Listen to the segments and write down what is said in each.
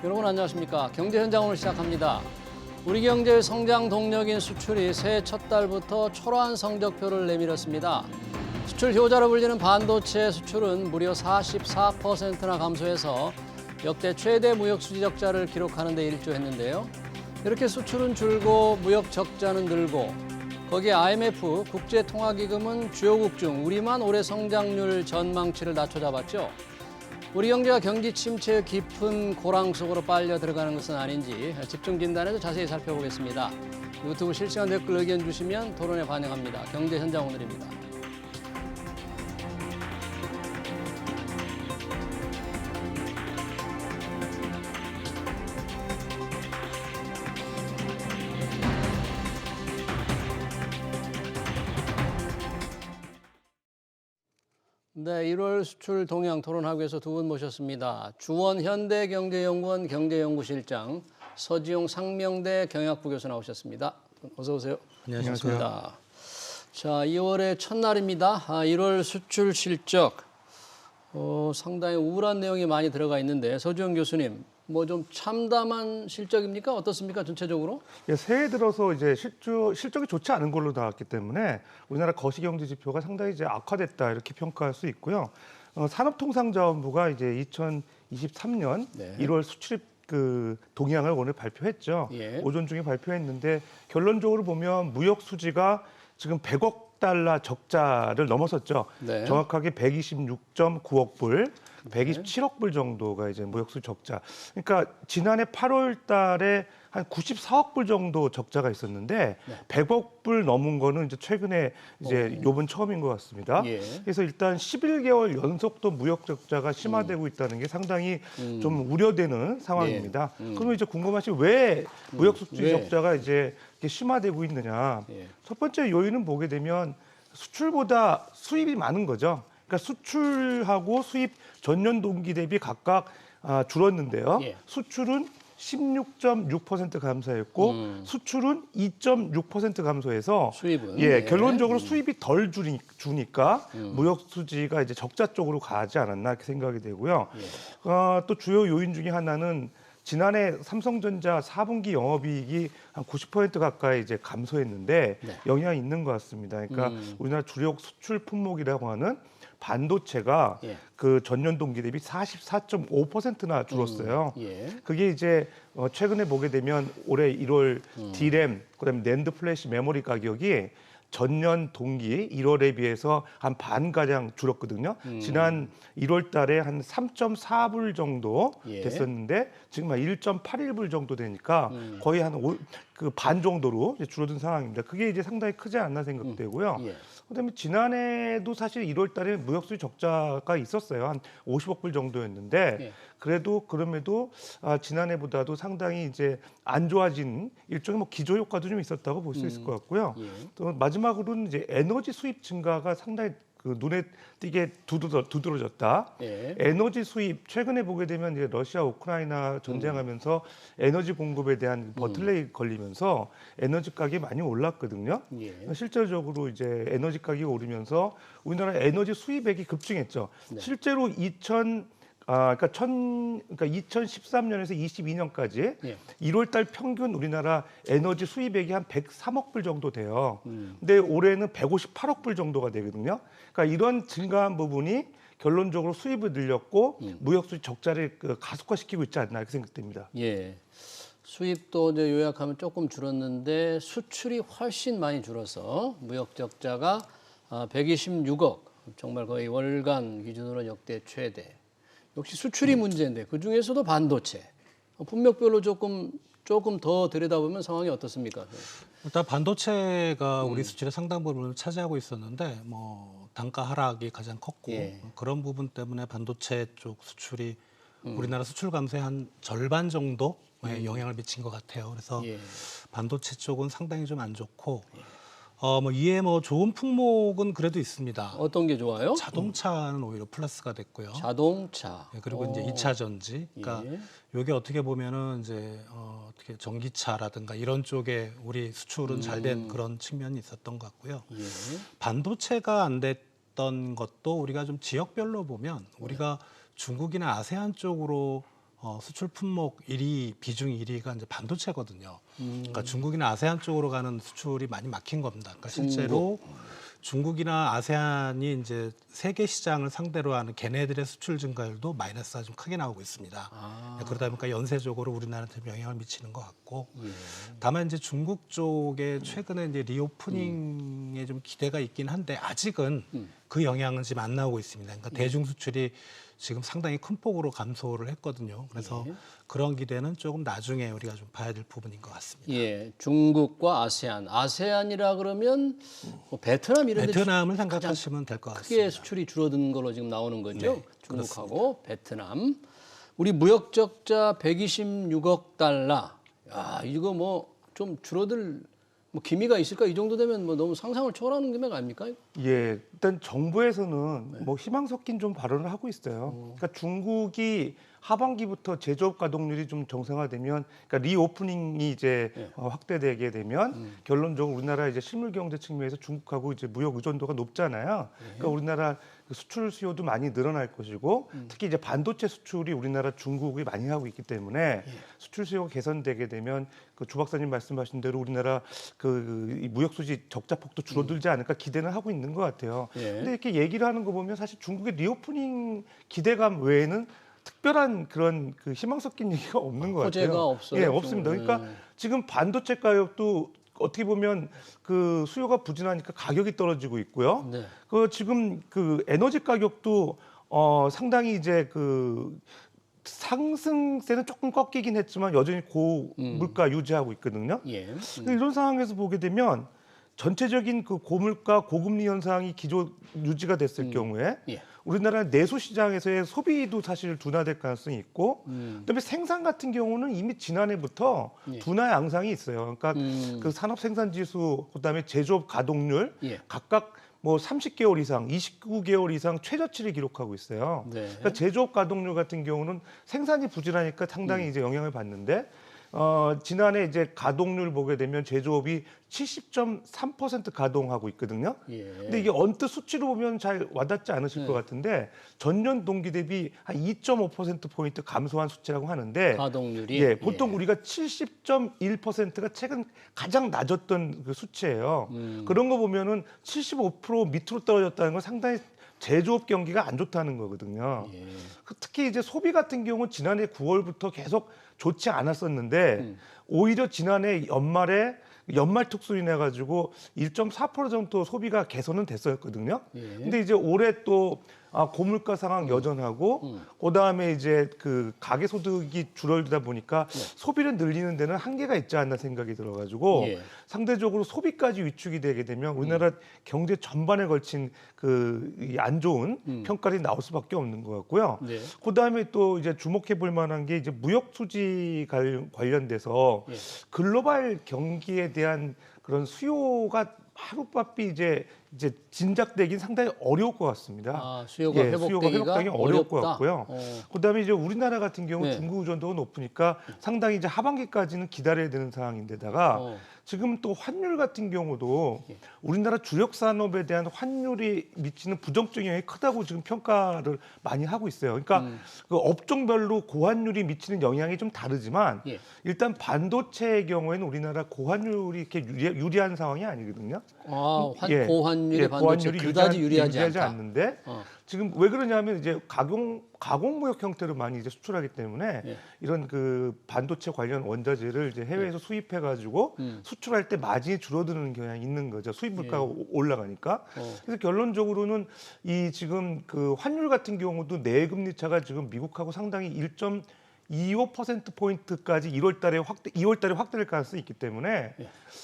여러분 안녕하십니까? 경제 현장 오늘 시작합니다. 우리 경제의 성장 동력인 수출이 새해 첫 달부터 초라한 성적표를 내밀었습니다. 수출 효자로 불리는 반도체 수출은 무려 44%나 감소해서 역대 최대 무역 수지 적자를 기록하는 데 일조했는데요. 이렇게 수출은 줄고 무역 적자는 늘고 거기에 IMF 국제통화기금은 주요국 중 우리만 올해 성장률 전망치를 낮춰잡았죠. 우리 경제가 경기 침체의 깊은 고랑 속으로 빨려 들어가는 것은 아닌지 집중 진단에서 자세히 살펴보겠습니다. 유튜브 실시간 댓글 의견 주시면 토론에 반영합니다. 경제 현장 오늘입니다. 네, 1월 수출 동향 토론하기 위해서 두 분 모셨습니다. 주원 현대경제연구원 경제연구실장, 서지용 상명대 경영학부 교수 나오셨습니다. 어서 오세요. 안녕하세요. 자, 2월의 첫날입니다. 1월 수출 실적 상당히 우울한 내용이 많이 들어가 있는데 서지용 교수님, 뭐 좀 참담한 실적입니까? 어떻습니까? 전체적으로? 예, 새해 들어서 이제 실적이 좋지 않은 걸로 나왔기 때문에 우리나라 거시경제 지표가 상당히 이제 악화됐다 이렇게 평가할 수 있고요. 산업통상자원부가 이제 2023년 네. 1월 수출입 그 동향을 오늘 발표했죠. 예. 오전 중에 발표했는데 결론적으로 보면 무역 수지가 지금 100억 달러 적자를 넘어섰죠. 네. 정확하게 126.9억 불. 127억 불 정도가 이제 무역수 적자. 그러니까 지난해 8월 달에 한 94억 불 정도 적자가 있었는데 100억 불 넘은 거는 이제 최근에 이제 요번 처음인 것 같습니다. 예. 그래서 일단 11개월 연속도 무역 적자가 심화되고 있다는 게 상당히 좀 우려되는 상황입니다. 그러면 이제 궁금하신 왜 무역 수지 왜? 적자가 이제 이렇게 심화되고 있느냐? 예. 첫 번째 요인은 보게 되면 수출보다 수입이 많은 거죠. 그러니까 수출하고 수입 전년 동기 대비 각각 줄었는데요. 예. 수출은 16.6% 감소했고 수출은 2.6% 감소해서 수입은? 예, 예. 결론적으로 수입이 덜 주니까 무역 수지가 이제 적자 쪽으로 가지 않았나 이렇게 생각이 되고요. 또 주요 요인 중에 하나는 지난해 삼성전자 4분기 영업이익이 한 90% 가까이 이제 감소했는데 영향이 있는 것 같습니다. 그러니까 우리나라 주력 수출 품목이라고 하는 반도체가 그 전년 동기 대비 44.5%나 줄었어요. 그게 이제 최근에 보게 되면 올해 1월 D램, 그다음에 낸드 플래시 메모리 가격이 전년 동기 1월에 비해서 한 반가량 줄었거든요. 지난 1월 달에 한 3.4불 정도 됐었는데 지금 한 1.81불 정도 되니까 거의 한 그 반 정도로 이제 줄어든 상황입니다. 그게 이제 상당히 크지 않나 생각되고요. 그다음에 지난해도 사실 1월 달에 무역수지 적자가 있었어요. 한 50억 불 정도였는데 그럼에도 지난해보다도 상당히 이제 안 좋아진 일종의 뭐 기저 효과도 좀 있었다고 볼 수 있을 것 같고요. 또 마지막으로는 이제 에너지 수입 증가가 상당히 그 눈에 띄게 두드러졌다. 에너지 수입 최근에 보게 되면 이제 러시아 우크라이나 전쟁하면서 에너지 공급에 대한 버틀레이 걸리면서 에너지 가격이 많이 올랐거든요. 실질적으로 이제 에너지 가격이 오르면서 우리나라 에너지 수입액이 급증했죠. 실제로 2013년에서 22년까지 1월 달 평균 우리나라 에너지 수입액이 한 103억 불 정도 돼요. 근데 올해는 158억 불 정도가 되거든요. 그러니까 이런 증가한 부분이 결론적으로 수입을 늘렸고 무역 수지 적자를 가속화시키고 있지 않나 이렇게 생각됩니다. 예. 수입도 이제 요약하면 조금 줄었는데 수출이 훨씬 많이 줄어서 무역 적자가 126억, 정말 거의 월간 기준으로 역대 최대. 역시 수출이 문제인데 그 중에서도 반도체. 품목별로 조금 더 들여다보면 상황이 어떻습니까? 일단 반도체가 우리 수출의 상당 부분을 차지하고 있었는데 뭐 단가 하락이 가장 컸고 그런 부분 때문에 반도체 쪽 수출이 우리나라 수출 감소의 한 절반 정도에 영향을 미친 것 같아요. 그래서 반도체 쪽은 상당히 좀 안 좋고 뭐 이에 뭐 좋은 품목은 그래도 있습니다. 어떤 게 좋아요? 자동차는 오히려 플러스가 됐고요. 자동차. 그리고 이제 2차 전지. 그러니까 이게 어떻게 보면은 이제 어떻게 전기차라든가 이런 쪽에 우리 수출은 잘 된 그런 측면이 있었던 것 같고요. 반도체가 안 됐던 것도 우리가 좀 지역별로 보면 우리가 중국이나 아세안 쪽으로 수출 품목 1위 비중 1위가 이제 반도체거든요. 그러니까 중국이나 아세안 쪽으로 가는 수출이 많이 막힌 겁니다. 그러니까 실제로 중국이나 아세안이 이제 세계 시장을 상대로 하는 걔네들의 수출 증가율도 마이너스가 좀 크게 나오고 있습니다. 그러다 보니까 연쇄적으로 우리나라한테 영향을 미치는 것 같고, 다만 이제 중국 쪽에 최근에 이제 리오프닝에 좀 기대가 있긴 한데 아직은 그 영향은 지금 안 나오고 있습니다. 그러니까 대중 수출이 지금 상당히 큰 폭으로 감소를 했거든요. 그래서 그런 기대는 조금 나중에 우리가 좀 봐야 될 부분인 것 같습니다. 예, 중국과 아세안. 아세안이라 그러면 뭐 베트남 이런 데 베트남을 생각하시면 될 것 크게 같습니다. 수출이 줄어든 걸로 지금 나오는 거죠. 네, 중국하고 베트남. 우리 무역 적자 126억 달러. 야, 이거 뭐 좀 줄어들 뭐 기미가 있을까? 이 정도 되면 뭐 너무 상상을 초월하는 금액 아닙니까? 예, 일단 정부에서는 뭐 희망 섞인 좀 발언을 하고 있어요. 그러니까 중국이 하반기부터 제조업 가동률이 좀 정상화되면, 그러니까 리오프닝이 이제 확대되게 되면 결론적으로 우리나라 이제 실물 경제 측면에서 중국하고 이제 무역 의존도가 높잖아요. 그러니까 우리나라 수출 수요도 많이 늘어날 것이고, 특히 이제 반도체 수출이 우리나라 중국이 많이 하고 있기 때문에 수출 수요가 개선되게 되면 그 주 박사님 말씀하신 대로 우리나라 이 무역 수지 적자 폭도 줄어들지 않을까 기대는 하고 있는 것 같아요. 근데 이렇게 얘기를 하는 거 보면 사실 중국의 리오프닝 기대감 외에는 특별한 그런 그 희망 섞인 얘기가 없는 것 같아요. 호재가 없어요. 예, 없습니다. 그러니까 지금 반도체 가격도 어떻게 보면 그 수요가 부진하니까 가격이 떨어지고 있고요. 네. 그 지금 그 에너지 가격도 상당히 이제 그 상승세는 조금 꺾이긴 했지만 여전히 고물가 유지하고 있거든요. 예. 이런 상황에서 보게 되면 전체적인 그 고물가 고금리 현상이 유지가 됐을 경우에 예. 우리나라 내수 시장에서의 소비도 사실 둔화될 가능성이 있고, 그다음에 생산 같은 경우는 이미 지난해부터 둔화 양상이 있어요. 그러니까 그 산업 생산 지수, 그다음에 제조업 가동률 각각 뭐 30개월 이상, 29개월 이상 최저치를 기록하고 있어요. 네. 그러니까 제조업 가동률 같은 경우는 생산이 부진하니까 상당히 이제 영향을 받는데, 지난해 이제 가동률 보게 되면 제조업이 70.3% 가동하고 있거든요. 근데 이게 언뜻 수치로 보면 잘 와닿지 않으실 것 같은데 전년 동기 대비 한 2.5%포인트 감소한 수치라고 하는데, 가동률이 예, 보통 우리가 70.1%가 최근 가장 낮았던 그 수치예요. 그런 거 보면은 75% 밑으로 떨어졌다는 건 상당히 제조업 경기가 안 좋다는 거거든요. 특히 이제 소비 같은 경우는 지난해 9월부터 계속 좋지 않았었는데 오히려 지난해 연말 특수 인해 가지고 1.4% 정도 소비가 개선은 됐었거든요. 근데 이제 올해 또 고물가 상황 여전하고, 그다음에 이제 그 가계 소득이 줄어들다 보니까 소비를 늘리는 데는 한계가 있지 않나 생각이 들어가지고 상대적으로 소비까지 위축이 되게 되면 우리나라 경제 전반에 걸친 그 안 좋은 평가들이 나올 수밖에 없는 것 같고요. 그다음에 또 이제 주목해 볼 만한 게 이제 무역 수지 관련돼서 글로벌 경기에 대한 그런 수요가 하루바삐 이제 진작되긴 상당히 어려울 것 같습니다. 수요가 회복되기가 어려울 것 어렵다. 같고요. 그다음에 이제 우리나라 같은 경우 중국 의존도가 높으니까 상당히 이제 하반기까지는 기다려야 되는 상황인데다가 지금 또 환율 같은 경우도 우리나라 주력 산업에 대한 환율이 미치는 부정적 영향이 크다고 지금 평가를 많이 하고 있어요. 그러니까 그 업종별로 고환율이 미치는 영향이 좀 다르지만 일단 반도체의 경우에는 우리나라 고환율이 이렇게 유리한 상황이 아니거든요. 고환율이 반도체 그다지 유리하지 않다. 않는데 지금 왜 그러냐면 이제 가공 무역 형태로 많이 이제 수출하기 때문에 이런 그 반도체 관련 원자재를 이제 해외에서 수입해 가지고 수출할 때 마진이 줄어드는 경향이 있는 거죠. 수입 물가가 올라가니까. 그래서 결론적으로는 이 지금 그 환율 같은 경우도 내금리 차가 지금 미국하고 상당히 1.25%포인트까지 2월 달에 확대될 가능성이 있기 때문에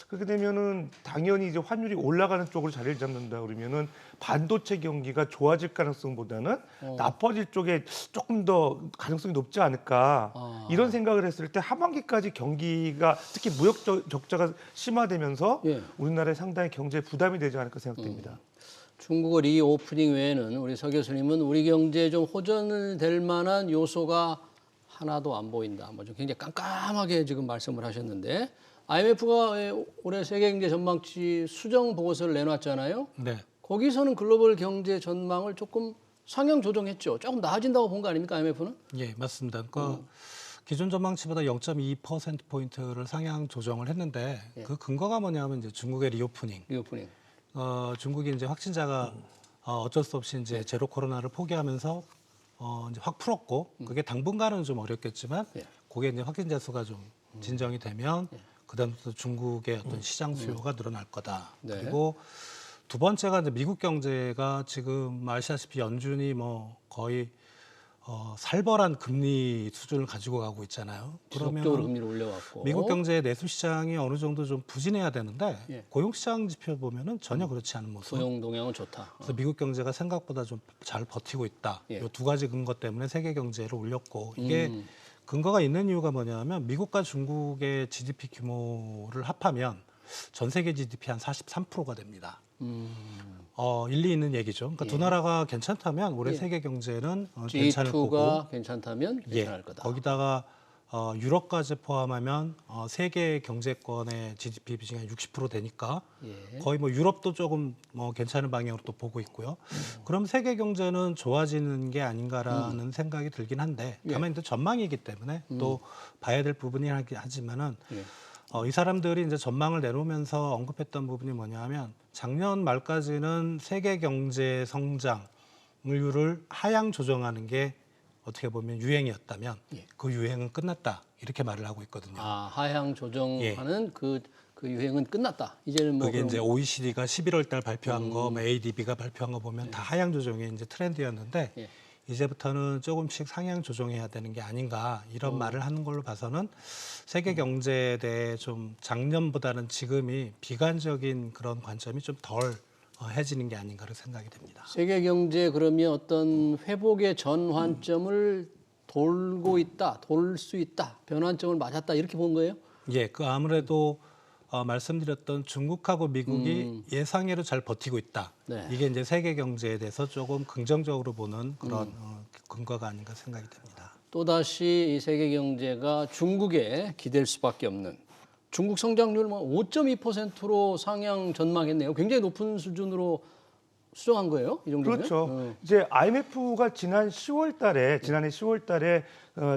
그렇게 되면은 당연히 이제 환율이 올라가는 쪽으로 자리를 잡는다 그러면은 반도체 경기가 좋아질 가능성보다는 나빠질 쪽에 조금 더 가능성이 높지 않을까 이런 생각을 했을 때 하반기까지 경기가 특히 무역 적자가 심화되면서 우리나라에 상당히 경제 부담이 되지 않을까 생각됩니다. 중국어 리오프닝 외에는 우리 서 교수님은 우리 경제에 좀 호전을 될 만한 요소가 하나도 안 보인다. 뭐 좀 굉장히 깜깜하게 지금 말씀을 하셨는데 IMF가 올해 세계 경제 전망치 수정 보고서를 내놨잖아요. 네. 거기서는 글로벌 경제 전망을 조금 상향 조정했죠. 조금 나아진다고 본 거 아닙니까, IMF는? 예, 맞습니다. 그러니까 기존 전망치보다 0.2%포인트를 상향 조정을 했는데 그 근거가 뭐냐면 이제 중국의 리오프닝. 리오프닝. 중국이 이제 확진자가 어쩔 수 없이 이제 제로 코로나를 포기하면서 이제 확 풀었고 그게 당분간은 좀 어렵겠지만 그게 이제 확진자 수가 좀 진정이 되면 그다음부터 중국의 어떤 시장 수요가 늘어날 거다. 네. 그리고 두 번째가 이제 미국 경제가 지금 아시다시피 연준이 뭐 거의 살벌한 금리 수준을 가지고 가고 있잖아요. 지속적으로 금리를 올려왔고. 미국 경제의 내수 시장이 어느 정도 좀 부진해야 되는데 예. 고용 시장 지표 보면은 전혀 그렇지 않은 모습. 소용 동향은 좋다. 그래서 미국 경제가 생각보다 좀 잘 버티고 있다. 예. 이 두 가지 근거 때문에 세계 경제를 올렸고 이게 근거가 있는 이유가 뭐냐면 미국과 중국의 GDP 규모를 합하면 전 세계 GDP 한 43%가 됩니다. 일리 있는 얘기죠. 그러니까 두 나라가 괜찮다면 올해 세계 경제는 괜찮을 거고. G2가 괜찮다면 괜찮을 거다. 거기다가 유럽까지 포함하면 세계 경제권의 GDP 비중이 한 60% 되니까 거의 뭐 유럽도 조금 뭐 괜찮은 방향으로 또 보고 있고요. 그럼 세계 경제는 좋아지는 게 아닌가라는 생각이 들긴 한데 다만 또 전망이기 때문에 또 봐야 될 부분이 하지만은 이 사람들이 이제 전망을 내놓으면서 언급했던 부분이 뭐냐면 작년 말까지는 세계 경제 성장률을 하향 조정하는 게 어떻게 보면 유행이었다면 그 유행은 끝났다 이렇게 말을 하고 있거든요. 하향 조정하는 그 유행은 끝났다. 이제는 뭐 그게 이제 OECD가 11월달 발표한 거, 뭐 ADB가 발표한 거 보면 다 하향 조정의 이제 트렌드였는데 이제부터는 조금씩 상향 조정해야 되는 게 아닌가 이런 말을 하는 걸로 봐서는 세계 경제에 대해 좀 작년보다는 지금이 비관적인 그런 관점이 좀 덜 해지는 게 아닌가를 생각이 됩니다. 세계 경제 그러면 어떤 회복의 전환점을 돌 수 있다, 변환점을 맞았다 이렇게 본 거예요? 예, 그 아무래도 말씀드렸던 중국하고 미국이 예상외로 잘 버티고 있다. 네. 이게 이제 세계 경제에 대해서 조금 긍정적으로 보는 그런 근거가 아닌가 생각이 됩니다. 또다시 이 세계 경제가 중국에 기댈 수밖에 없는 중국 성장률 5.2%로 상향 전망했네요. 굉장히 높은 수준으로 수정한 거예요, 이 정도면? 그렇죠. 이제 IMF가 지난해 10월달에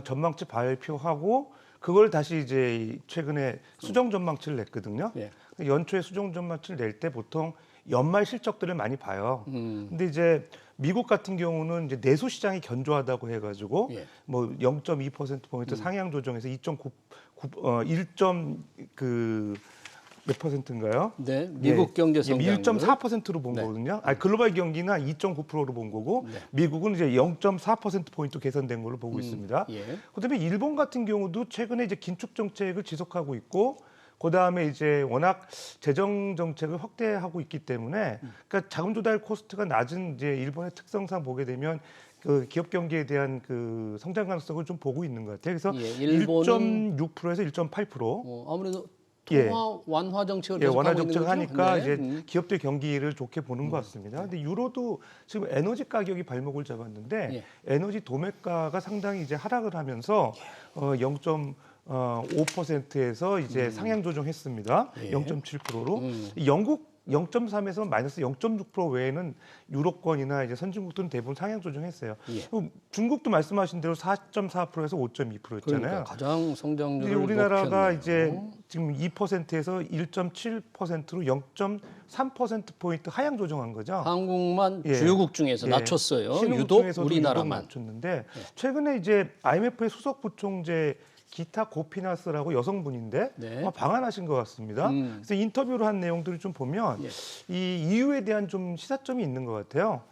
전망치 발표하고 그걸 다시 이제 최근에 수정 전망치를 냈거든요. 연초에 수정 전망치를 낼 때 보통 연말 실적들을 많이 봐요. 근데 이제 미국 같은 경우는 이제 내수 시장이 견조하다고 해가지고 뭐 0.2%포인트 상향 조정해서 1몇 퍼센트인가요? 네, 미국 경제 성장률 1.4%로 본 거거든요. 글로벌 경기는 2.9%로 본 거고 미국은 이제 0.4%포인트 개선된 걸로 보고 있습니다. 그다음에 일본 같은 경우도 최근에 이제 긴축 정책을 지속하고 있고 그다음에 이제 워낙 재정 정책을 확대하고 있기 때문에 그러니까 자금 조달 코스트가 낮은 이제 일본의 특성상 보게 되면 그 기업 경기에 대한 그 성장 가능성을 좀 보고 있는 것 같아요. 그래서 1.6%에서 1.8%. 아무래도 통화 완화 정책을 계속 완화 하고 있는 정책을 거죠? 하니까 이제 기업들 경기를 좋게 보는 것 같습니다. 근데 유로도 지금 에너지 가격이 발목을 잡았는데 에너지 도매가가 상당히 이제 하락을 하면서 0.5%에서 이제 상향 조정했습니다. 0.7%로. 영국 0.3에서 마이너스 0.6% 외에는 유로권이나 이제 선진국들은 대부분 상향 조정했어요. 중국도 말씀하신 대로 4.4%에서 5.2%였잖아요. 그러니까 가장 성장률을 우리나라가 높였네요. 이제 지금 2%에서 1.7%로 0.3% 포인트 하향 조정한 거죠. 한국만 주요국 중에서 낮췄어요. 신흥국 유독 중에서도 우리나라만. 낮췄는데 최근에 이제 IMF의 수석 부총재 기타 고피나스라고 여성분인데 방한하신 것 같습니다. 그래서 인터뷰를 한 내용들을 좀 보면 이 이유에 대한 좀 시사점이 있는 것 같아요.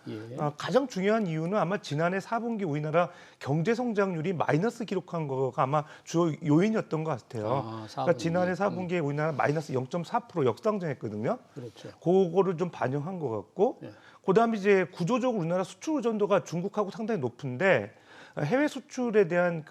가장 중요한 이유는 아마 지난해 4분기 우리나라 경제 성장률이 마이너스 기록한 거가 아마 주요 요인이었던 것 같아요. 그러니까 지난해 4분기에 우리나라 마이너스 0.4% 역상정했거든요. 그렇죠. 그거를 좀 반영한 것 같고 그다음에 이제 구조적으로 우리나라 수출 의존도가 중국하고 상당히 높은데 해외 수출에 대한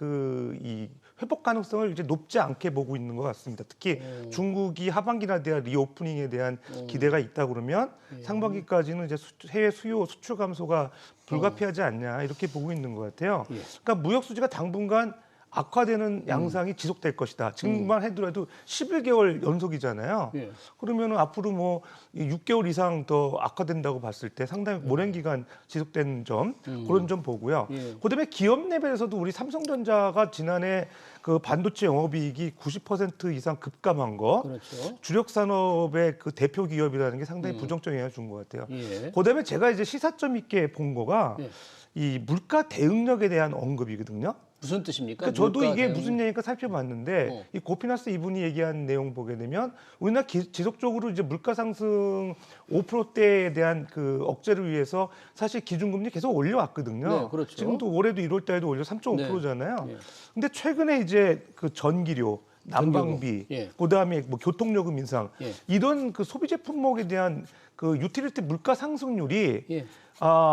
이 회복 가능성을 이제 높지 않게 보고 있는 것 같습니다. 특히 중국이 하반기나 대한 리오프닝에 대한 기대가 있다 그러면 상반기까지는 이제 해외 수요 수출 감소가 불가피하지 않냐 이렇게 보고 있는 것 같아요. 그러니까 무역 수지가 당분간 악화되는 양상이 지속될 것이다. 지금만 해도 11개월 연속이잖아요. 예. 그러면 앞으로 뭐 6개월 이상 더 악화된다고 봤을 때 상당히 오랜 기간 지속되는 점 그런 점 보고요. 예. 그다음에 기업 레벨에서도 우리 삼성전자가 지난해 그 반도체 영업이익이 90% 이상 급감한 거, 그렇죠. 주력 산업의 그 대표 기업이라는 게 상당히 부정적 영향을 준 것 같아요. 예. 그다음에 제가 이제 시사점 있게 본 거가 예. 이 물가 대응력에 대한 언급이거든요. 무슨 뜻입니까? 그러니까 저도 물가 이게 대응. 무슨 얘기인가 살펴봤는데 이 고피나스 이분이 얘기한 내용 보게 되면 우리나라 지속적으로 이제 물가 상승 5%대에 대한 그 억제를 위해서 사실 기준금리 계속 올려왔거든요. 네, 그렇죠. 지금도 올해도 1월 달에도 올려 3.5%잖아요. 네. 근데 최근에 이제 그 전기료, 난방비, 예. 그다음에 뭐 교통요금 인상 예. 이런 그 소비재 품목에 대한 그 유틸리티 물가 상승률이 예.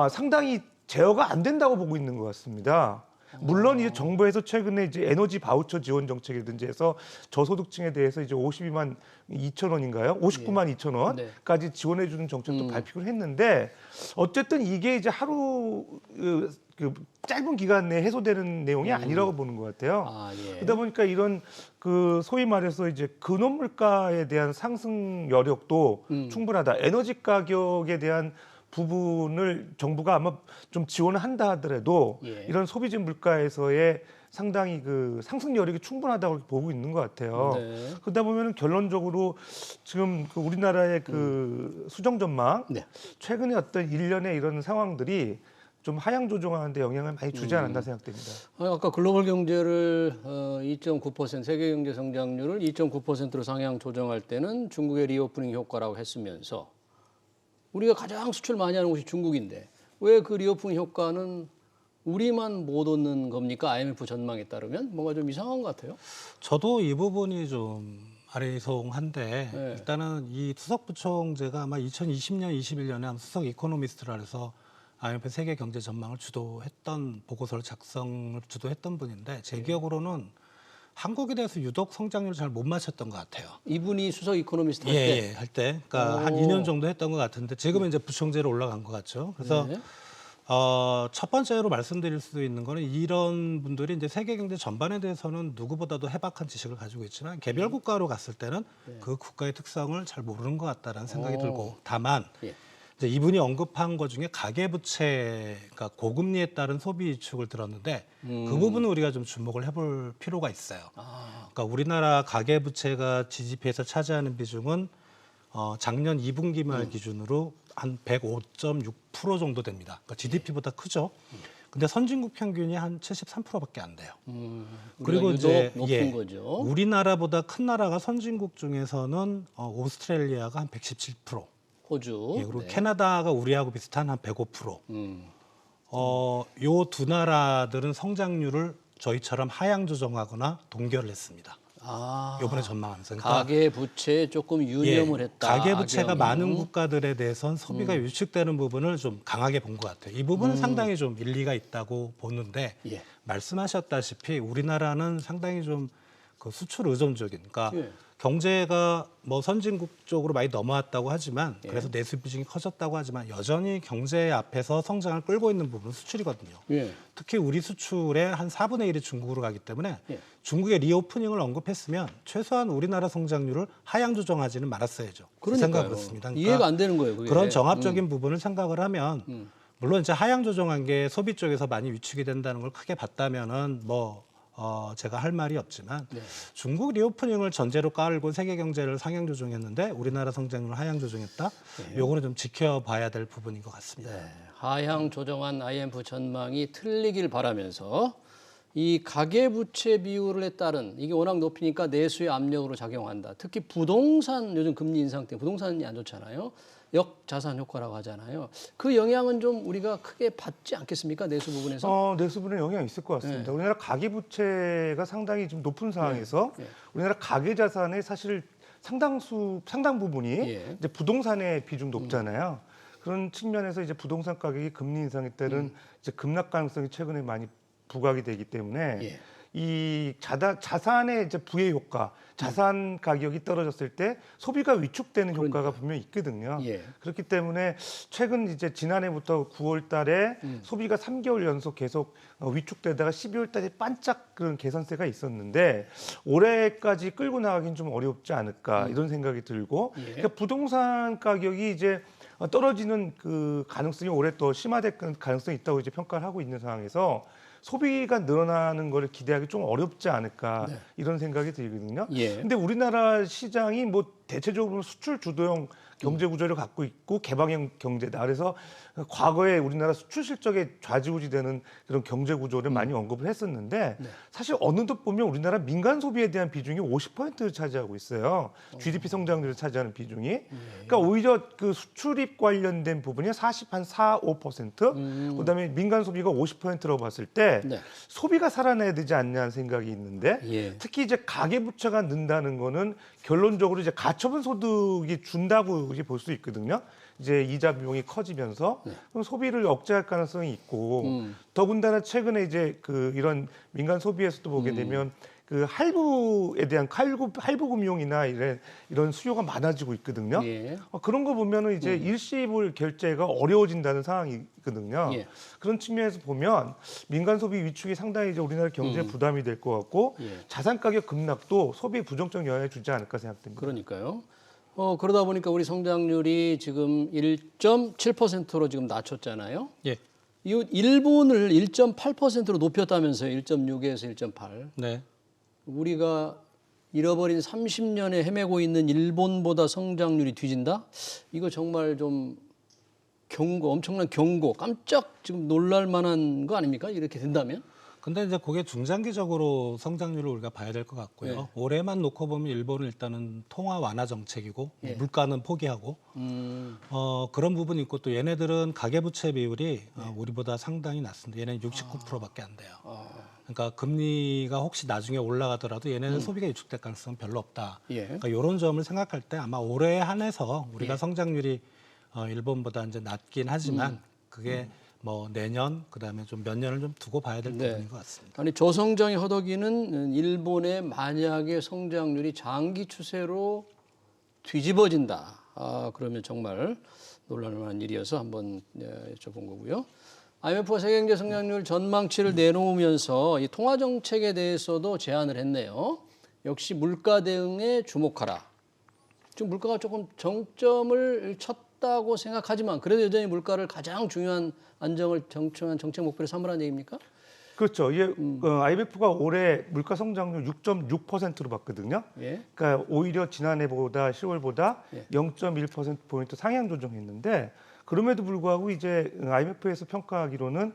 상당히 제어가 안 된다고 보고 있는 것 같습니다. 물론 이제 정부에서 최근에 이제 에너지 바우처 지원 정책이든지 해서 저소득층에 대해서 이제 52만 2천 원인가요? 59만 2천 원까지 지원해 주는 정책도 발표를 했는데 어쨌든 이게 이제 하루 그 짧은 기간 내에 해소되는 내용이 아니라고 보는 것 같아요. 아, 예. 그러다 보니까 이런 그 소위 말해서 이제 근원 물가에 대한 상승 여력도 충분하다. 에너지 가격에 대한 부분을 정부가 아마 좀 지원을 한다 하더라도 예. 이런 소비재 물가에서의 상당히 그 상승 여력이 충분하다고 보고 있는 것 같아요. 네. 그러다 보면 결론적으로 지금 그 우리나라의 그 수정 전망 네. 최근에 어떤 일련의 이런 상황들이 좀 하향 조정하는 데 영향을 많이 주지 않았나 생각됩니다. 아까 글로벌 경제를 2.9% 세계 경제 성장률을 2.9%로 상향 조정할 때는 중국의 리오프닝 효과라고 했으면서 우리가 가장 수출 많이 하는 곳이 중국인데 왜 그 리오프닝 효과는 우리만 못 얻는 겁니까? IMF 전망에 따르면 뭔가 좀 이상한 것 같아요. 저도 이 부분이 좀 아리송한데 네. 일단은 이 수석 부총재가 아마 2020년, 21년에 아마 수석 이코노미스트라 해서 IMF 세계 경제 전망을 주도했던 보고서를 작성을 주도했던 분인데 제 기억으로는 한국에 대해서 유독 성장률을 잘 못 맞췄던 것 같아요. 이분이 수석 이코노미스트 할 때. 할 때. 그러니까 한 2년 정도 했던 것 같은데 지금은 이제 부총재로 올라간 것 같죠. 그래서 네. 첫 번째로 말씀드릴 수 있는 거는 이런 분들이 이제 세계 경제 전반에 대해서는 누구보다도 해박한 지식을 가지고 있지만 개별 국가로 갔을 때는 그 국가의 특성을 잘 모르는 것 같다라는 생각이 들고 다만 예. 이제 이분이 언급한 것 중에 가계부채가 고금리에 따른 소비 위축을 들었는데 그 부분은 우리가 좀 주목을 해볼 필요가 있어요. 그러니까 우리나라 가계부채가 GDP에서 차지하는 비중은 작년 2분기 말 기준으로 한 105.6% 정도 됩니다. 그러니까 GDP보다 크죠. 근데 선진국 평균이 한 73%밖에 안 돼요. 그리고 이제 높은 거죠. 우리나라보다 큰 나라가 선진국 중에서는 오스트레일리아가 한 117%. 호주. 그리고 네. 캐나다가 우리하고 비슷한 한 105%. 요 두 나라들은 성장률을 저희처럼 하향 조정하거나 동결을 했습니다. 이번에 전망하면서. 그러니까 가계 부채에 조금 유념을 했다. 가계 부채가 악영향. 많은 국가들에 대해서는 소비가 위축되는 부분을 좀 강하게 본 것 같아요. 이 부분은 상당히 좀 일리가 있다고 보는데 예. 말씀하셨다시피 우리나라는 상당히 좀 그 수출 의존적인, 그러니까 예. 경제가 뭐 선진국 쪽으로 많이 넘어왔다고 하지만 그래서 내수 비중이 커졌다고 하지만 여전히 경제 앞에서 성장을 끌고 있는 부분은 수출이거든요. 예. 특히 우리 수출의 한 4분의 1이 중국으로 가기 때문에 예. 중국의 리오프닝을 언급했으면 최소한 우리나라 성장률을 하향 조정하지는 말았어야죠. 그러니까요. 생각을 했습니다. 그러니까 이해가 안 되는 거예요. 그게. 그런 정합적인 부분을 생각을 하면 물론 이제 하향 조정한 게 소비 쪽에서 많이 위축이 된다는 걸 크게 봤다면은 뭐 제가 할 말이 없지만 중국 리오프닝을 전제로 깔고 세계 경제를 상향 조정했는데 우리나라 성장률을 하향 조정했다. 요거는 좀 지켜봐야 될 부분인 것 같습니다. 네. 하향 조정한 IMF 전망이 틀리길 바라면서 이 가계부채 비율에 따른 이게 워낙 높으니까 내수의 압력으로 작용한다. 특히 부동산 요즘 금리 인상 때문에 부동산이 안 좋잖아요. 역자산 효과라고 하잖아요. 그 영향은 좀 우리가 크게 받지 않겠습니까? 내수 부분에서? 내수 부분에 영향이 있을 것 같습니다. 우리나라 가계 부채가 상당히 좀 높은 상황에서 우리나라 가계 자산의 사실 상당 부분이 이제 부동산의 비중 높잖아요. 그런 측면에서 이제 부동산 가격이 금리 인상에 따른 이제 급락 가능성이 최근에 많이 부각이 되기 때문에 이 자산의 이제 부의 효과, 자산 가격이 떨어졌을 때 소비가 위축되는 효과가 분명히 있거든요. 예. 그렇기 때문에 최근 이제 지난해부터 9월 달에 소비가 3개월 연속 계속 위축되다가 12월 달에 반짝 그런 개선세가 있었는데 올해까지 끌고 나가긴 좀 어렵지 않을까 이런 생각이 들고 예. 그러니까 부동산 가격이 이제 떨어지는 그 가능성이 올해 또 심화될 가능성이 있다고 이제 평가를 하고 있는 상황에서 소비가 늘어나는 거를 기대하기 좀 어렵지 않을까 이런 생각이 들거든요. 예. 근데 우리나라 시장이 뭐 대체적으로 수출 주도형 경제 구조를 갖고 있고 개방형 경제다. 그래서 과거에 우리나라 수출 실적에 좌지우지되는 그런 경제 구조를 많이 언급을 했었는데 사실 어느덧 보면 우리나라 민간 소비에 대한 비중이 50%를 차지하고 있어요. GDP 성장률을 차지하는 비중이. 그러니까 오히려 그 수출입 관련된 부분이 4, 5%. 그다음에 민간 소비가 50%라고 봤을 때 네. 소비가 살아나야 되지 않냐는 생각이 있는데 예. 특히 이제 가계 부채가 는다는 거는 결론적으로 이제 가처분 소득이 준다고 이제 볼 수 있거든요. 이제 이자 비용이 커지면서 그럼 소비를 억제할 가능성이 있고 더군다나 최근에 이제 그 이런 민간 소비에서도 보게 되면 그 할부에 대한 할부 금융이나 이런 수요가 많아지고 있거든요. 예. 그런 거 보면은 이제 일시불 결제가 어려워진다는 상황이거든요. 예. 그런 측면에서 보면 민간 소비 위축이 상당히 이제 우리나라 경제에 부담이 될 것 같고 예. 자산 가격 급락도 소비에 부정적 영향을 주지 않을까 생각됩니다. 그러니까요. 그러다 보니까 우리 성장률이 지금 1.7%로 지금 낮췄잖아요. 예. 이 일본을 1.8%로 높였다면서요. 1.6에서 1.8. 네. 우리가 잃어버린 30년에 헤매고 있는 일본보다 성장률이 뒤진다? 이거 정말 좀 엄청난 경고, 깜짝 지금 놀랄 만한 거 아닙니까? 이렇게 된다면? 근데 이제 그게 중장기적으로 성장률을 우리가 봐야 될 것 같고요. 네. 올해만 놓고 보면 일본은 일단은 통화 완화 정책이고 예. 물가는 포기하고 그런 부분이 있고 또 얘네들은 가계부채 비율이 우리보다 상당히 낮습니다. 얘네는 69%밖에 안 돼요. 그러니까 금리가 혹시 나중에 올라가더라도 얘네는 소비가 위축될 가능성은 별로 없다. 예. 그러니까 이런 점을 생각할 때 아마 올해 한해서 우리가 예. 성장률이 일본보다 이제 낮긴 하지만 그게 뭐 내년 그다음에 좀 몇 년을 좀 두고 봐야 될 네. 부분인 것 같습니다. 아니 저성장이 허덕이는 일본의 만약에 성장률이 장기 추세로 뒤집어진다. 그러면 정말 놀랄만한 일이어서 한번 여쭤본 거고요. IMF가 세계 경제 성장률 전망치를 내놓으면서 이 통화 정책에 대해서도 제안을 했네요. 역시 물가 대응에 주목하라. 지금 물가가 조금 정점을 쳤다고 생각하지만 그래도 여전히 물가를 가장 중요한 안정을 정청한 정책 목표로 삼으라는 얘기입니까? 그렇죠. 이게 IMF가 올해 물가 성장률 6.6%로 봤거든요. 예. 그러니까 오히려 지난해보다 10월보다 예. 0.1%포인트 상향 조정했는데 그럼에도 불구하고 이제 IMF에서 평가하기로는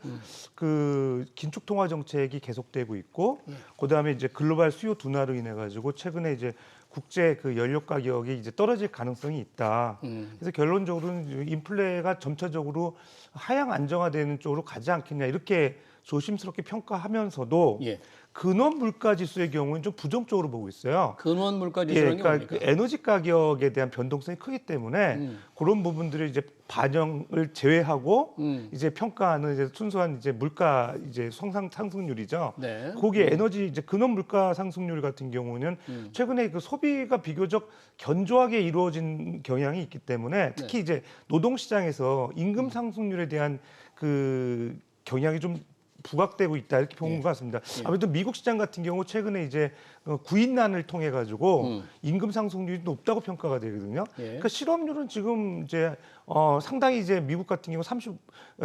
그 긴축 통화 정책이 계속되고 있고 그다음에 이제 글로벌 수요 둔화로 인해 가지고 최근에 이제 국제 그 연료 가격이 이제 떨어질 가능성이 있다. 그래서 결론적으로는 인플레가 점차적으로 하향 안정화되는 쪽으로 가지 않겠냐 이렇게 조심스럽게 평가하면서도 예. 근원 물가 지수의 경우는 좀 부정적으로 보고 있어요. 근원 물가 예, 지수라는 게 그러니까 뭡니까? 그 에너지 가격에 대한 변동성이 크기 때문에 그런 부분들을 이제 반영을 제외하고 이제 평가하는 이제 순수한 이제 물가 이제 상승률이죠. 네. 거기에 에너지 이제 근원 물가 상승률 같은 경우는 최근에 그 소비가 비교적 견조하게 이루어진 경향이 있기 때문에 특히 이제 노동 시장에서 임금 상승률에 대한 그 경향이 좀 부각되고 있다 이렇게 본 것 같습니다. 아무래도 미국 시장 같은 경우 최근에 이제 구인난을 통해 가지고 임금 상승률이 높다고 평가가 되거든요. 예. 그러니까 실업률은 지금 이제 상당히 이제 미국 같은 경우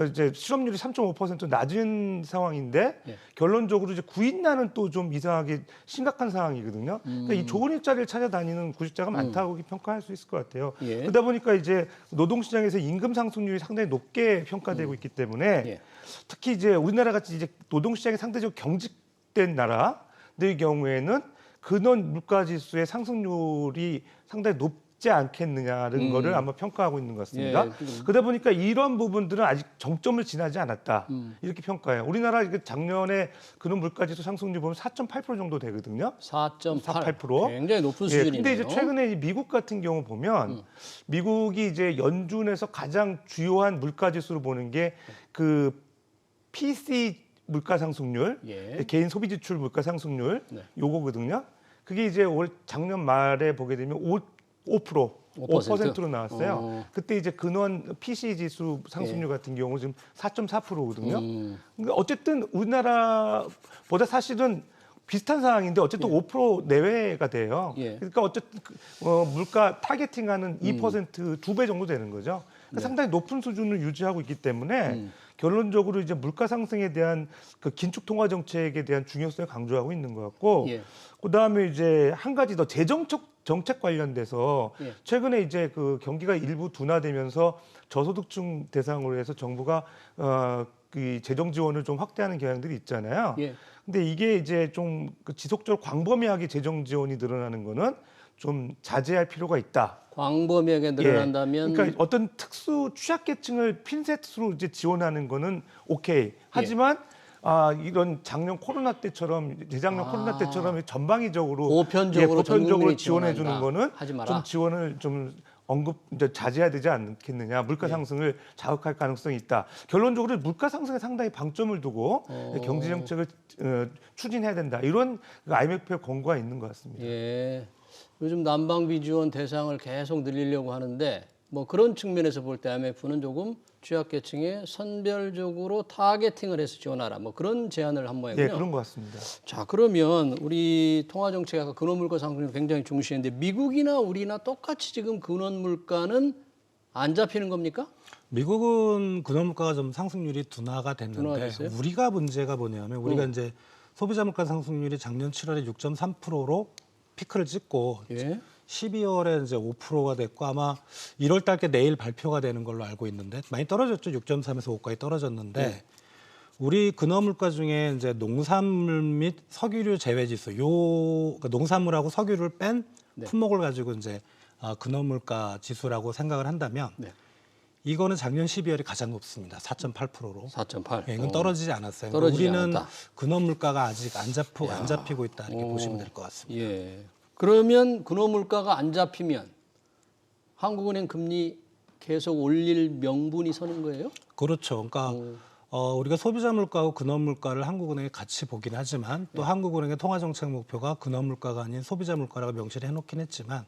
이제 실업률이 3.5% 낮은 상황인데 예. 결론적으로 이제 구인난은 또 좀 이상하게 심각한 상황이거든요. 그러니까 이 좋은 일자리를 찾아다니는 구직자가 많다고 평가할 수 있을 것 같아요. 예. 그러다 보니까 이제 노동 시장에서 임금 상승률이 상당히 높게 평가되고 있기 때문에 예. 특히 이제 우리나라 같이 이제 노동 시장이 상대적으로 경직된 나라의 경우에는 근원 물가 지수의 상승률이 상당히 높지 않겠느냐는 거를 아마 평가하고 있는 것 같습니다. 예, 그러다 보니까 이런 부분들은 아직 정점을 지나지 않았다 이렇게 평가해요. 우리나라 작년에 근원 물가 지수 상승률 보면 4.8% 정도 되거든요. 4.8. 4.8%. 굉장히 높은 예, 수준이네요. 근데 이제 최근에 이 미국 같은 경우 보면 미국이 이제 연준에서 가장 주요한 물가 지수로 보는 게 그 물가 상승률, 예. 개인 소비 지출 물가 상승률 네. 요거거든요. 그게 이제 올 작년 말에 보게 되면 5%로 나왔어요. 그때 이제 근원 PC 지수 상승률 같은 경우 지금 4.4%거든요. 그러니까 어쨌든 우리나라보다 사실은 비슷한 상황인데 어쨌든 5% 내외가 돼요. 예. 그러니까 어쨌든 물가 타겟팅하는 2% 2배 정도 되는 거죠. 그러니까 상당히 높은 수준을 유지하고 있기 때문에 결론적으로 이제 물가 상승에 대한 그 긴축 통화 정책에 대한 중요성을 강조하고 있는 것 같고, 예. 그다음에 이제 한 가지 더 재정적 정책 관련돼서 예. 최근에 이제 그 경기가 일부 둔화되면서 저소득층 대상으로 해서 정부가 그 재정 지원을 좀 확대하는 경향들이 있잖아요. 예. 근데 이게 이제 좀 그 지속적으로 광범위하게 재정 지원이 늘어나는 거는 좀 자제할 필요가 있다. 광범위하게 늘어난다면 그러니까 어떤 특수 취약계층을 핀셋으로 이제 지원하는 거는 오케이. 하지만 이런 작년 코로나 때처럼 재작년 코로나 때처럼 전방위적으로 보편적으로 전 보편적으로 국민이 지원해 주는 지원한다. 거는 하지 마라. 좀 지원을 좀 이제 자제해야 되지 않겠느냐. 물가 상승을 자극할 가능성이 있다. 결론적으로 물가 상승에 상당히 방점을 두고 경제 정책을 추진해야 된다. 이런 IMF의 권고가 있는 것 같습니다. 예. 요즘 난방비 지원 대상을 계속 늘리려고 하는데 뭐 그런 측면에서 볼 때 IMF는 조금 취약계층에 선별적으로 타겟팅을 해서 지원하라. 뭐 그런 제안을 한 모양이군요. 예, 그런 것 같습니다. 자, 그러면 우리 통화정책 아까 근원물가 상승을 굉장히 중시했는데 미국이나 우리나 똑같이 지금 근원물가는 안 잡히는 겁니까? 미국은 근원물가가 좀 상승률이 둔화가 됐는데 둔화됐어요? 우리가 문제가 뭐냐면 우리가 이제 소비자 물가 상승률이 작년 7월에 6.3%로 피크를 찍고 예. 12월에 이제 5%가 됐고 아마 1월 달께 내일 발표가 되는 걸로 알고 있는데 많이 떨어졌죠. 6.3에서 5까지 떨어졌는데 우리 근원 물가 중에 이제 농산물 및 석유류 제외 지수 그러니까 농산물하고 석유를 뺀 품목을 가지고 이제 근원 물가 지수라고 생각을 한다면 이거는 작년 12월이 가장 높습니다. 4.8%로. 4.8. 예, 이건 떨어지지 않았어요. 떨어지지 우리는 않았다. 근원 물가가 아직 안 잡히고 있다 이렇게 보시면 될 것 같습니다. 예. 그러면 근원 물가가 안 잡히면 한국은행 금리 계속 올릴 명분이 서는 거예요? 그렇죠. 그러니까 우리가 소비자 물가하고 근원 물가를 한국은행이 같이 보긴 하지만 또 한국은행의 통화정책 목표가 근원 물가가 아닌 소비자 물가라고 명시를 해놓긴 했지만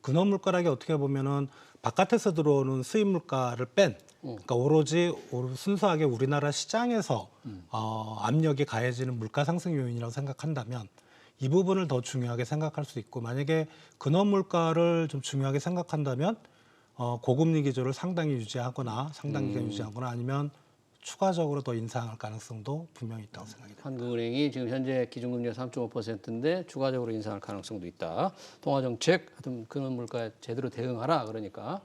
근원 물가라기 어떻게 보면은 바깥에서 들어오는 수입 물가를 뺀 그러니까 오로지 순수하게 우리나라 시장에서 압력이 가해지는 물가 상승 요인이라고 생각한다면 이 부분을 더 중요하게 생각할 수 있고 만약에 근원 물가를 좀 중요하게 생각한다면 고금리 기조를 상당히 유지하거나 상당 기간 유지하거나 아니면 추가적으로 더 인상할 가능성도 분명히 있다고 생각이 됩니다. 한국은행이 지금 현재 기준금리가 3.5%인데 추가적으로 인상할 가능성도 있다. 통화정책 하여튼 근원 물가에 제대로 대응하라 그러니까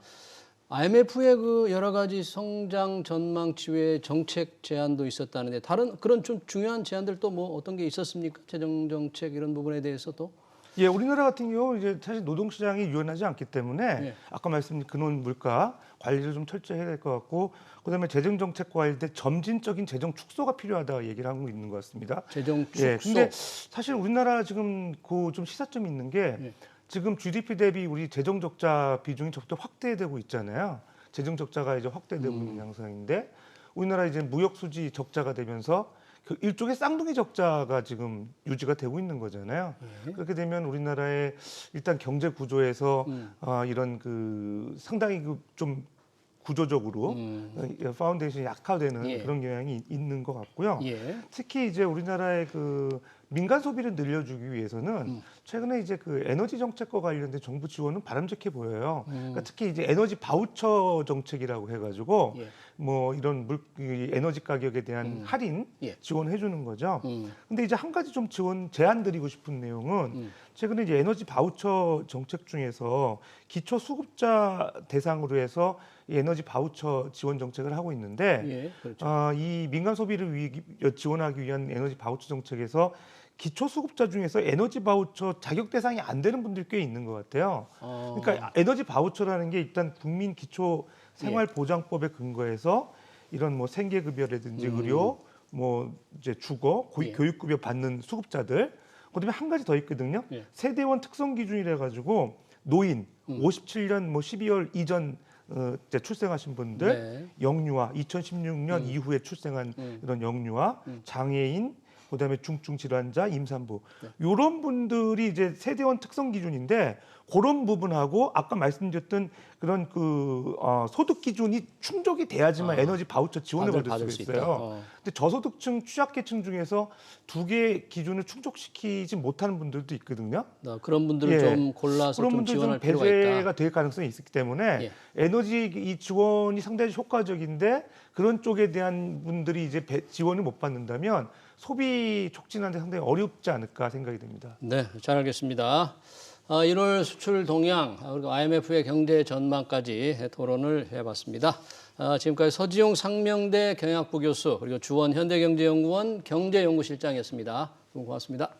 IMF의 그 여러 가지 성장 전망치 외에 정책 제안도 있었다는데 다른 그런 좀 중요한 제안들 또 뭐 어떤 게 있었습니까? 재정 정책 이런 부분에 대해서도 예, 우리나라 같은 경우 이제 사실 노동시장이 유연하지 않기 때문에 아까 말씀드린 근원 물가 관리를 좀 철저히 해야 될 것 같고 그다음에 재정 정책과 관련된 점진적인 재정 축소가 필요하다 얘기를 하고 있는 것 같습니다. 재정 축소. 예, 근데 사실 우리나라 지금 그 좀 시사점이 있는 게 지금 GDP 대비 우리 재정 적자 비중이 적도 확대되고 있잖아요. 재정 적자가 이제 확대되고 있는 양상인데 우리나라 이제 무역 수지 적자가 되면서 그 일종의 쌍둥이 적자가 지금 유지가 되고 있는 거잖아요. 그렇게 되면 우리나라의 일단 경제 구조에서 이런 그 상당히 그 좀 구조적으로 파운데이션이 약화되는 그런 경향이 있는 것 같고요. 특히 이제 우리나라의 그 민간 소비를 늘려주기 위해서는 최근에 이제 그 에너지 정책과 관련된 정부 지원은 바람직해 보여요. 그러니까 특히 이제 에너지 바우처 정책이라고 해가지고 뭐 이런 에너지 가격에 대한 할인 지원해 주는 거죠. 근데 이제 한 가지 좀 제안 드리고 싶은 내용은 최근에 이제 에너지 바우처 정책 중에서 기초 수급자 대상으로 해서 이 에너지 바우처 지원 정책을 하고 있는데 그렇죠. 이 민간 소비를 지원하기 위한 에너지 바우처 정책에서 기초 수급자 중에서 에너지 바우처 자격 대상이 안 되는 분들이 꽤 있는 것 같아요. 그러니까 에너지 바우처라는 게 일단 국민 기초 생활보장법에 근거해서 이런 뭐 생계급여라든지 의료, 뭐 이제 주거, 교육급여 받는 수급자들. 그다음에 한 가지 더 있거든요. 세대원 특성 기준이라 가지고 노인 57년 뭐 12월 이전 이제 출생하신 분들, 네. 영유아 2016년 이후에 출생한 이런 영유아, 장애인, 그다음에 중증 질환자, 임산부 이런 분들이 이제 세대원 특성 기준인데 그런 부분하고 아까 말씀드렸던 그런 소득 기준이 충족이 돼야지만 에너지 바우처 지원을 받을 수 있어요. 근데 저소득층, 취약계층 중에서 두 개의 기준을 충족시키지 못하는 분들도 있거든요. 그런 분들을 좀 골라서 그런 좀 분들 지원할 좀 필요가 있다. 배제가 될 가능성이 있기 때문에 에너지 이 지원이 상당히 효과적인데 그런 쪽에 대한 분들이 이제 지원을 못 받는다면 소비 촉진하는 데 상당히 어렵지 않을까 생각이 됩니다. 네, 잘 알겠습니다. 1월 수출 동향 그리고 IMF의 경제 전망까지 토론을 해봤습니다. 지금까지 서지용 상명대 경영학부 교수 그리고 주원 현대경제연구원 경제연구실장이었습니다. 고맙습니다.